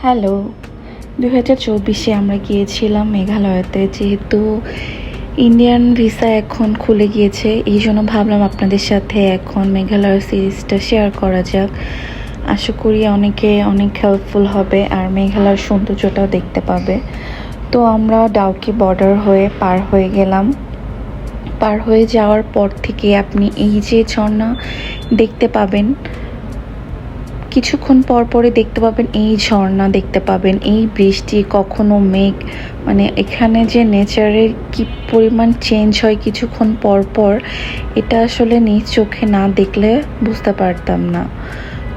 Hello, 2024-এ আমরা গিয়েছিলাম মেঘালয়তে। যেহেতু ইন্ডিয়ান ভিসা এখন খুলে গিয়েছে, এই জন্য ভাবলাম আপনাদের সাথে এখন মেঘালয় সিরিজটা শেয়ার করা যাক। আশা করি অনেকে অনেক হেল্পফুল হবে আর মেঘালয়ের সৌন্দর্যটাও দেখতে পাবে। তো আমরা ডাউকি বর্ডার হয়ে পার হয়ে গেলাম। পার হয়ে যাওয়ার পর থেকে আপনি এই যে ঝর্ণা দেখতে পাবেন, কিছুক্ষণ পর পরে দেখতে পাবেন এই ঝর্ণা দেখতে পাবেন, এই বৃষ্টি, কখনো মেঘ, মানে এখানে যে নেচারের কি পরিমাণ চেঞ্জ হয় কিছুক্ষণ পর পর, এটা আসলে নিজ চোখে না দেখলে বুঝতে পারতাম না।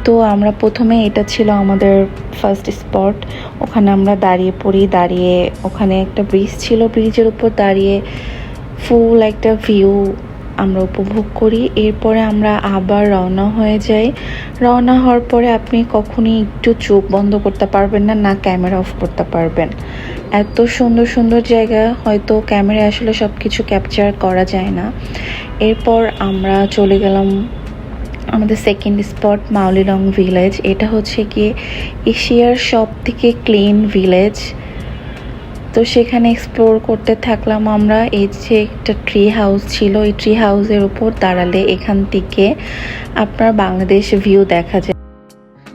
তো আমরা প্রথমে, এটা ছিল আমাদের ফার্স্ট স্পট, ওখানে আমরা দাঁড়িয়ে পড়ি। দাঁড়িয়ে ওখানে একটা ব্রিজ ছিল, ব্রিজের উপর দাঁড়িয়ে ফুল একটা ভিউ আমরা উপভোগ করি। এরপরে আমরা আবার রওনা হয়ে যাই। রওনা হওয়ার পরে আপনি কখনই একটু চোখ বন্ধ করতে পারবেন না, না ক্যামেরা অফ করতে পারবেন। এত সুন্দর সুন্দর জায়গা, হয়তো ক্যামেরায় আসলে সব কিছু ক্যাপচার করা যায় না। এরপর আমরা চলে গেলাম আমাদের সেকেন্ড স্পট, মাউলিলং ভিলেজ। এটা হচ্ছে গিয়ে এশিয়ার সব থেকে ক্লিন ভিলেজ। তো সেখানে এক্সপ্লোর করতে থাকলাম আমরা। এই যে একটা ট্রি হাউস ছিল, এই ট্রি হাউসের উপর দাঁড়ালে এখান থেকে আপনার বাংলাদেশ ভিউ দেখা যায়।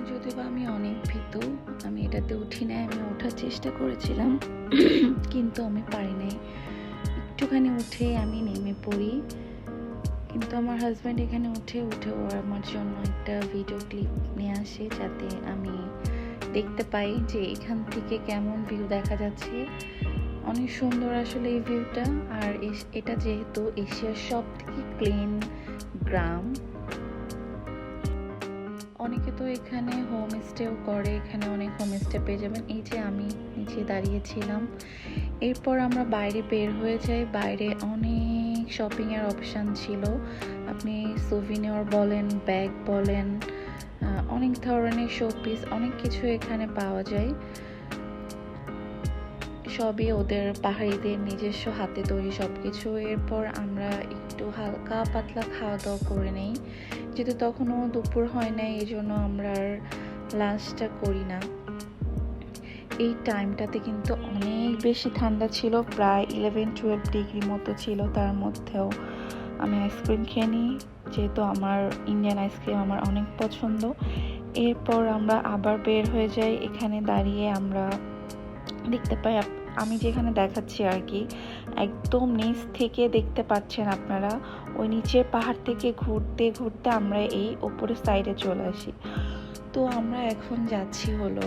যদিও বা আমি অনেক ভীতু, আমি এটাতে উঠি নাই। আমি ওঠার চেষ্টা করেছিলাম কিন্তু আমি পারি নাই। একটুখানি উঠে আমি নেমে পড়ি, কিন্তু আমার হাজব্যান্ড এখানে উঠে ও আমার জন্য একটা ভিডিও ক্লিপ নিয়ে আসে, যাতে আমি দেখতে পাই যে এখান থেকে কেমন ভিউ দেখা যাচ্ছে। অনেক সুন্দর আসলে এই ভিউটা। আর এটা যেহেতু এশিয়ার সব থেকে ক্লিন গ্রাম, অনেকে তো এখানে হোমস্টেও করে, এখানে অনেক হোমস্টে পেয়ে যাবেন। এই যে আমি নিচে দাঁড়িয়েছিলাম। এরপর আমরা বাইরে বের হয়ে যাই। বাইরে অনেক শপিংয়ের অপশান ছিল, আপনি সুভিনিয়র বলেন, ব্যাগ বলেন, অনেক ধরনের শোপিস, অনেক কিছু এখানে পাওয়া যায়। সবই ওদের পাহাড়িদের নিজস্ব হাতে তৈরি সব কিছু। এরপর আমরা একটু হালকা পাতলা খাওয়া দাওয়া করে নেই, যেহেতু তখনও দুপুর হয় নাই, এই জন্য আমরা আর লাঞ্চটা করি না। এই টাইমটাতে কিন্তু অনেক বেশি ঠান্ডা ছিল, প্রায় 11-12 ডিগ্রি মতো ছিল। তার মধ্যেও আমি আইসক্রিম খেয়ে নিই, যেহেতু আমার ইন্ডিয়ান আইসক্রিম আমার অনেক পছন্দ। এরপর আমরা আবার বের হয়ে যাই। এখানে দাঁড়িয়ে আমরা দেখতে পাই, আমি যেখানে দেখাচ্ছি আর কি, একদম নিচ থেকে দেখতে পাচ্ছেন আপনারা। ওই নিচের পাহাড় থেকে ঘুরতে ঘুরতে আমরা এই ওপরের সাইডে চলে আসি। তো আমরা এখন যাচ্ছি হলো